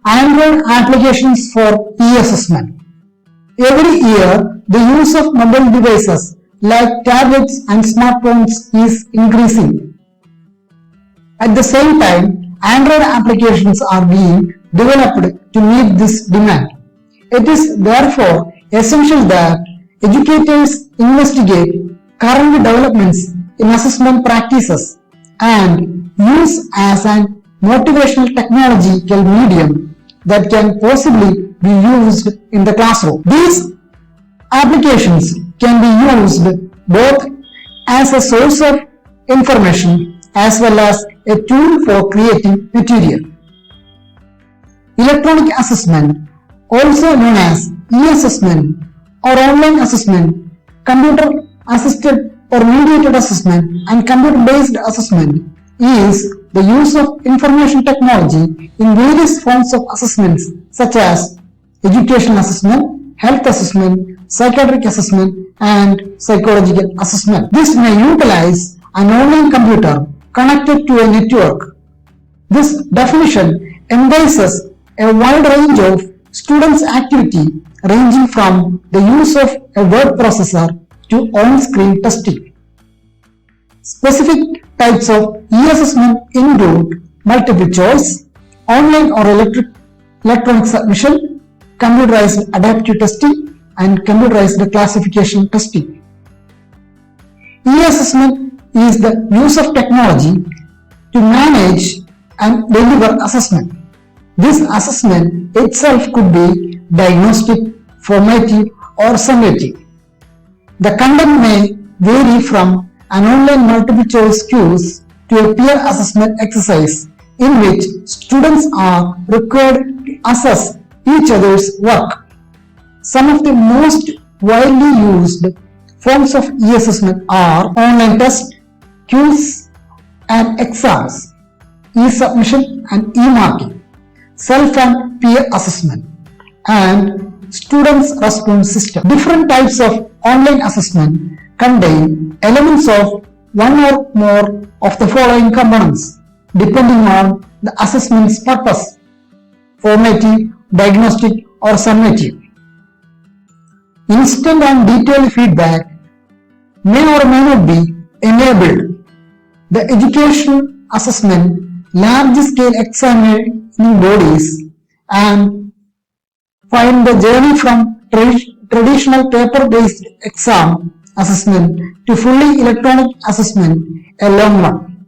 Android applications for e-assessment. Every year, the use of mobile devices like tablets and smartphones is increasing. At the same time, Android applications are being developed to meet this demand. It is therefore essential that educators investigate current developments in assessment practices and use as an motivational technological medium that can possibly be used in the classroom. These applications can be used both as a source of information as well as a tool for creating material. Electronic assessment, also known as e-assessment or online assessment, computer-assisted or mediated assessment, and computer-based assessment, is the use of information technology in various forms of assessments such as educational assessment, health assessment, psychiatric assessment, and psychological assessment. This may utilize an online computer connected to a network. This definition embraces a wide range of students' activity ranging from the use of a word processor to on-screen testing. Specific types of e-assessment include multiple choice, online or electronic submission, computerized adaptive testing, and computerized classification testing. E-assessment is the use of technology to manage and deliver assessment. This assessment itself could be diagnostic, formative, or summative. The content may vary from an online multiple choice quiz to a peer assessment exercise in which students are required to assess each other's work. Some of the most widely used forms of e-assessment are online tests, quiz and exams, e-submission and e-marking, self and peer assessment, and students' response system. Different types of online assessment contain elements of one or more of the following components depending on the assessment's purpose: formative, diagnostic, or summative. Instant and detailed feedback may or may not be enabled. The education assessment, large-scale examining bodies, and find the journey from traditional paper-based exam assessment to fully electronic assessment a long one.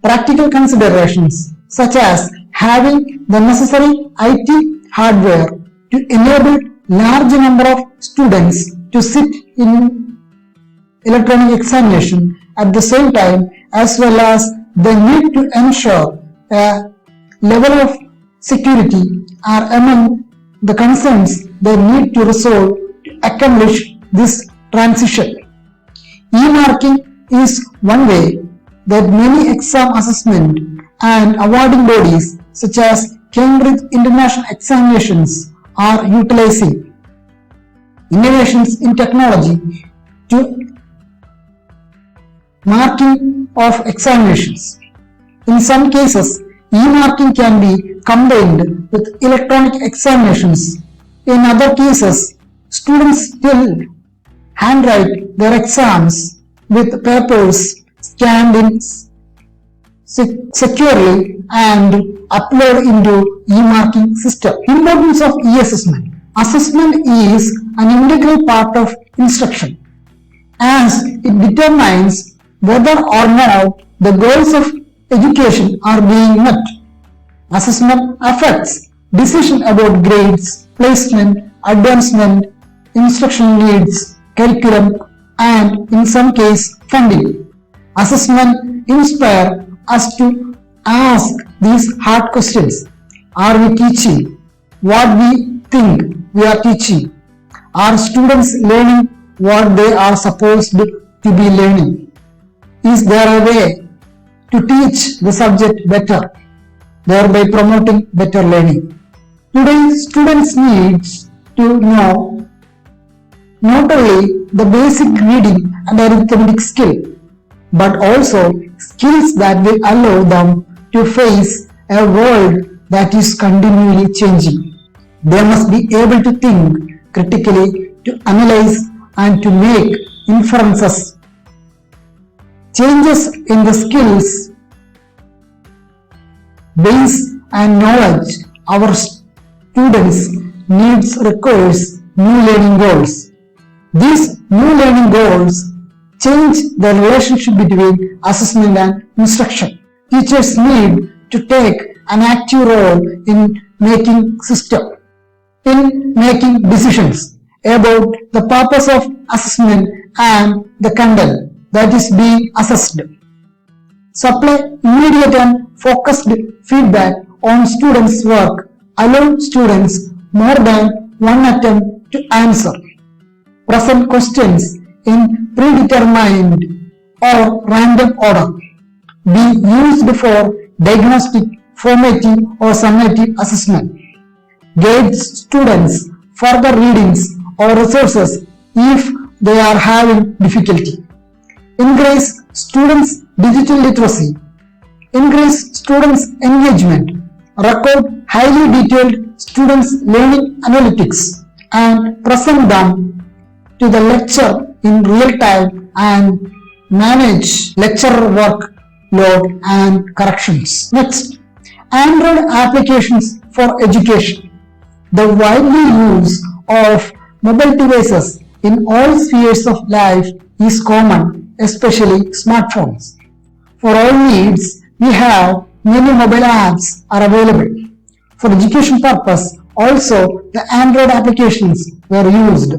Practical considerations such as having the necessary IT hardware to enable large number of students to sit in electronic examination at the same time, as well as the need to ensure a level of security are among the concerns they need to resolve to accomplish this transition. E-marking is one way that many exam assessment and awarding bodies such as Cambridge International Examinations are utilizing innovations in technology to marking of examinations. In some cases, e-marking can be combined with electronic examinations. In other cases, students still handwrite their exams with papers scanned in securely and upload into e-marking system. Importance of e-assessment. Assessment is an integral part of instruction as it determines whether or not the goals of education are being met. Assessment affects decision about grades, placement, advancement, instruction needs, curriculum, and in some case funding. Assessment inspire us to ask these hard questions. Are we teaching what we think we are teaching? Are students learning what they are supposed to be learning? Is there a way to teach the subject better, thereby promoting better learning? Today, students need to know not only the basic reading and arithmetic skill, but also skills that will allow them to face a world that is continually changing. They must be able to think critically, to analyze, and to make inferences. Changes in the skills, base, and knowledge our students needs requires new learning goals. These new learning goals change the relationship between assessment and instruction. Teachers need to take an active role in making decisions about the purpose of assessment and the content that is being assessed. Supply immediate and focused feedback on students' work. Allow students more than one attempt to answer. Present questions in predetermined or random order. Be used for diagnostic, formative, or summative assessment. Guide students further readings or resources if they are having difficulty. Increase students' digital literacy. Increase students' engagement. Record highly detailed students' learning analytics and present them to the lecture in real time and manage lecture workload and corrections. Next, Android applications for education. The widely use of mobile devices in all spheres of life is common, especially smartphones. For all needs, we have many mobile apps are available. For education purpose, also the Android applications were used.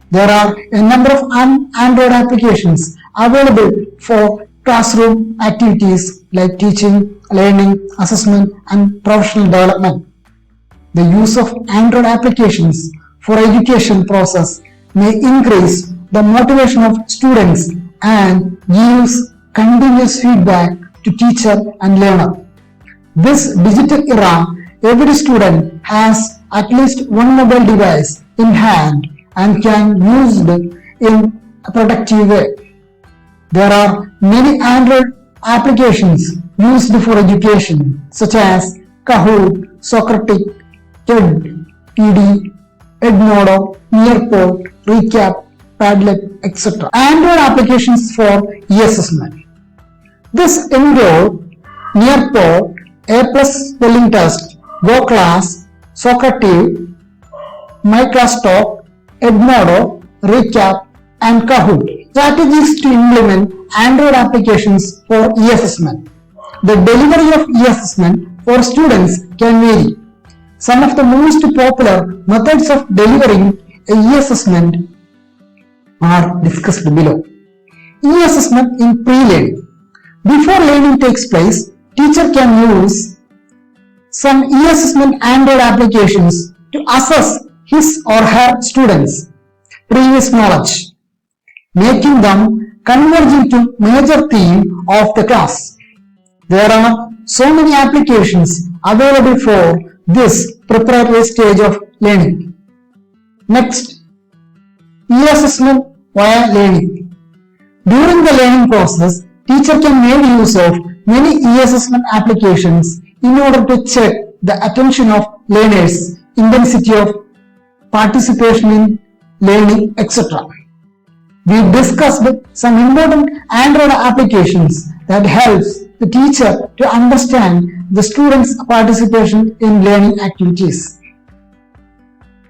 There are a number of Android applications available for classroom activities like teaching, learning, assessment, and professional development. The use of Android applications for education process may increase the motivation of students and gives continuous feedback to teacher and learner. This digital era, every student has at least one mobile device in hand and can use it in a productive way. There are many Android applications used for education such as Kahoot, Socratic, TED, TD, Edmodo, Nearport, Recap, Padlet, etc. Android applications for e-assessment. This include Nearport, A+ spelling test, GoClass, Socrative, MyClassTalk, Edmodo, Recap, and Kahoot. Strategies to implement Android applications for e-assessment. The delivery of e-assessment for students can vary. Some of the most popular methods of delivering e-assessment are discussed below. E-assessment in pre-learning. Before learning takes place, teacher can use some e-assessment Android applications to assess his or her students' previous knowledge, making them converge into major theme of the class. There are so many applications available for this preparatory stage of learning. Next, e-assessment via learning. During the learning process, teacher can make use of many e-assessment applications in order to check the attention of learners, intensity of participation in learning, etc. We discussed some important Android applications that helps the teacher to understand the students' participation in learning activities.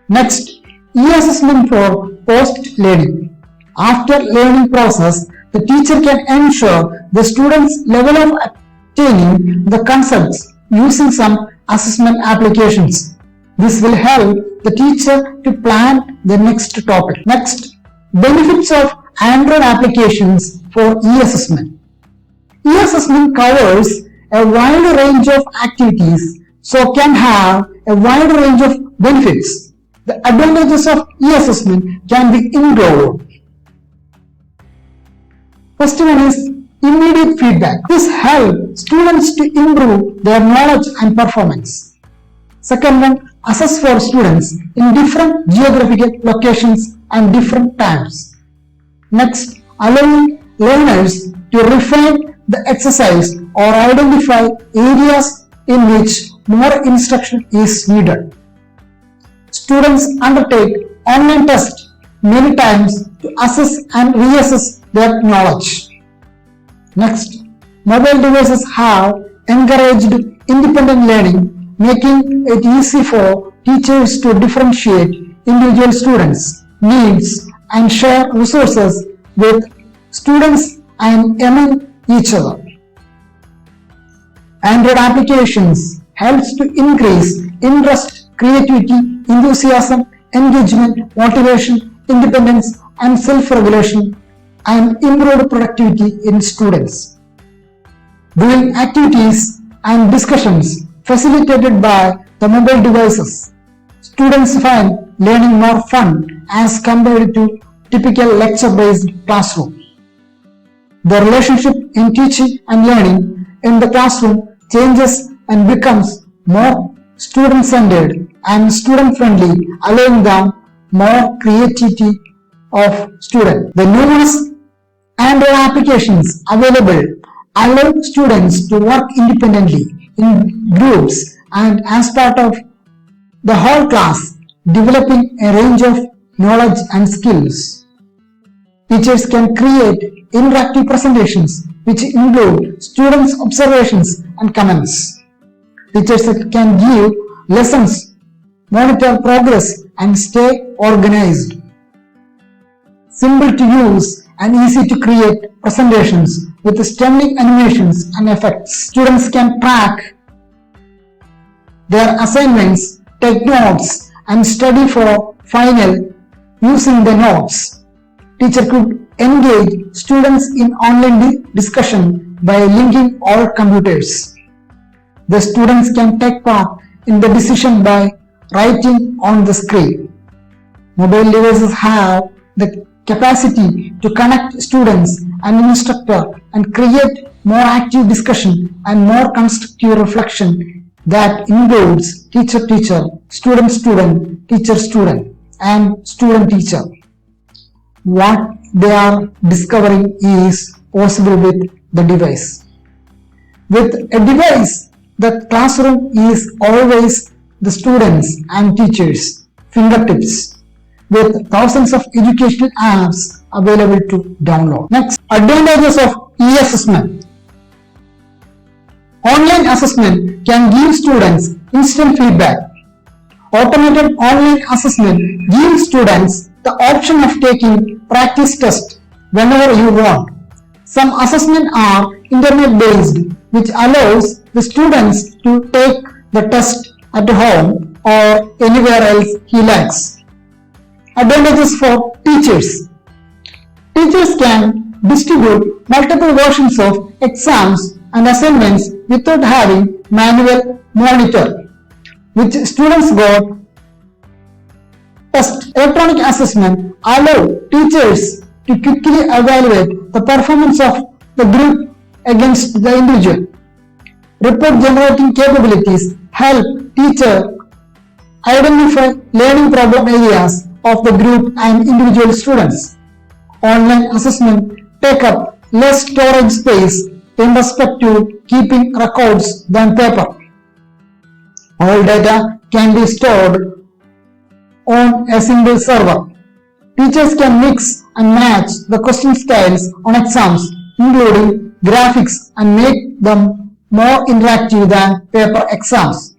Next, e-assessment for post-learning. After learning process, the teacher can ensure the students' level of attaining the concepts using some assessment applications. This will help the teacher to plan the next topic. Next, benefits of Android applications for e-assessment. E-assessment covers a wide range of activities, so can have a wide range of benefits. The advantages of e-assessment can be included. First one is immediate feedback. This helps students to improve their knowledge and performance. Second one, assess for students in different geographical locations and different times. Next, allowing learners to refine the exercise or identify areas in which more instruction is needed. Students undertake online tests many times to assess and reassess their knowledge. Next, mobile devices have encouraged independent learning, making it easy for teachers to differentiate individual students' needs and share resources with students and among each other. Android applications helps to increase interest, creativity, enthusiasm, engagement, motivation, independence, and self-regulation, and improved productivity in students. Doing activities and discussions facilitated by the mobile devices, students find learning more fun as compared to typical lecture-based classroom. The relationship in teaching and learning in the classroom changes and becomes more student-centered and student-friendly, allowing them more creativity of students. The numerous Android applications available allow students to work independently in groups and as part of the whole class, developing a range of knowledge and skills. Teachers can create interactive presentations which include students' observations and comments. Teachers can give lessons, monitor progress, and stay organized. Simple to use and easy to create presentations with stunning animations and effects. Students can track their assignments, take notes, and study for final using the notes. Teacher could engage students in online discussion by linking all computers. The students can take part in the decision by writing on the screen. Mobile devices have the capacity to connect students and instructor and create more active discussion and more constructive reflection that includes teacher-teacher, student-student, teacher-student, and student-teacher. What they are discovering is possible with the device. With a device, the classroom is always the students and teachers' fingertips, with thousands of educational apps available to download. Next, advantages of e-assessment. Online assessment can give students instant feedback. Automated online assessment gives students the option of taking practice tests whenever you want. Some assessments are internet-based, which allows the students to take the test at home or anywhere else he likes. Advantages for teachers. Teachers can distribute multiple versions of exams and assignments without having manual monitor, which students got. Test electronic assessment allow teachers to quickly evaluate the performance of the group against the individual. Report generating capabilities help teacher identify learning problem areas of the group and individual students. Online assessment take up less storage space in respect to keeping records than paper. All data can be stored on a single server. Teachers can mix and match the question styles on exams, including graphics, and make them more interactive than paper exams.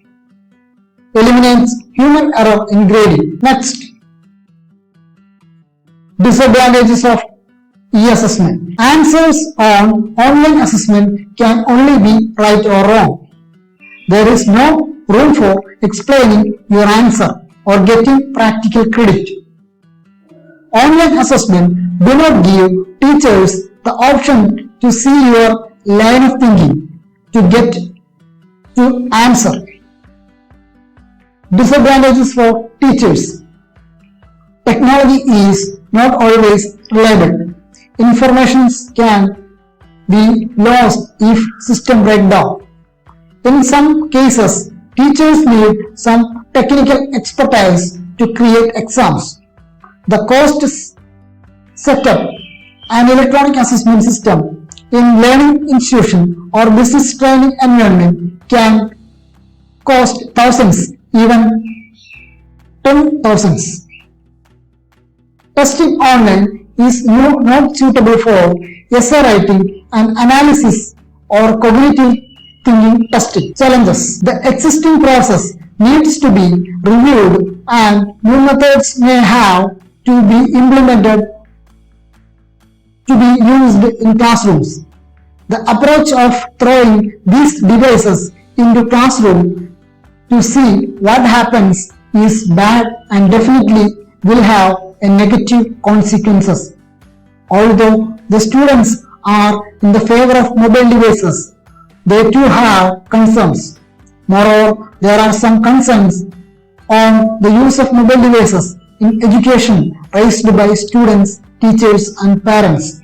Eliminates human error in grading. Next, disadvantages of e-assessment. Answers on online assessment can only be right or wrong. There is no room for explaining your answer or getting practical credit. Online assessment do not give teachers the option to see your line of thinking to get to answer. Disadvantages for teachers. Technology is not always reliable. Information can be lost if system break down. In some cases, teachers need some technical expertise to create exams. The cost setup an electronic assessment system in learning institution or business training environment can cost thousands, even 10,000s. Testing online is not suitable for essay writing and analysis or cognitive thinking testing. Challenges. The existing process needs to be reviewed and new methods may have to be implemented to be used in classrooms. The approach of throwing these devices into classroom to see what happens is bad and definitely will have a negative consequences. Although the students are in the favor of mobile devices, they too have concerns. Moreover, there are some concerns on the use of mobile devices in education raised by students, teachers and parents,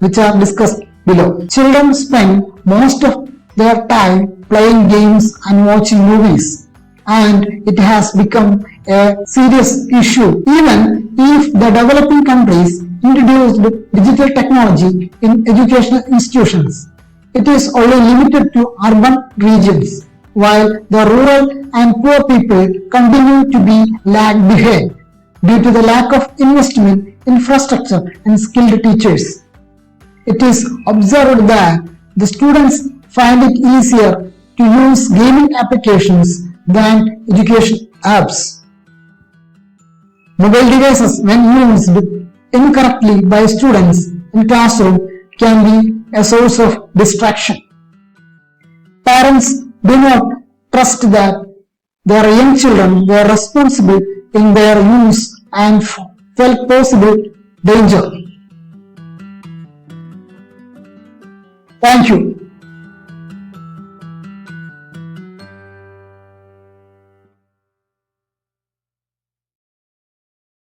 which are discussed below. Children spend most of their time playing games and watching movies, and it has become a serious issue. Even if the developing countries introduced digital technology in educational institutions, it is only limited to urban regions, while the rural and poor people continue to be lag behind due to the lack of investment in infrastructure and skilled teachers. It is observed that the students find it easier to use gaming applications than education apps. Mobile devices, when used incorrectly by students in classroom, can be a source of distraction. Parents do not trust that their young children were responsible in their use and felt possible danger. Thank you.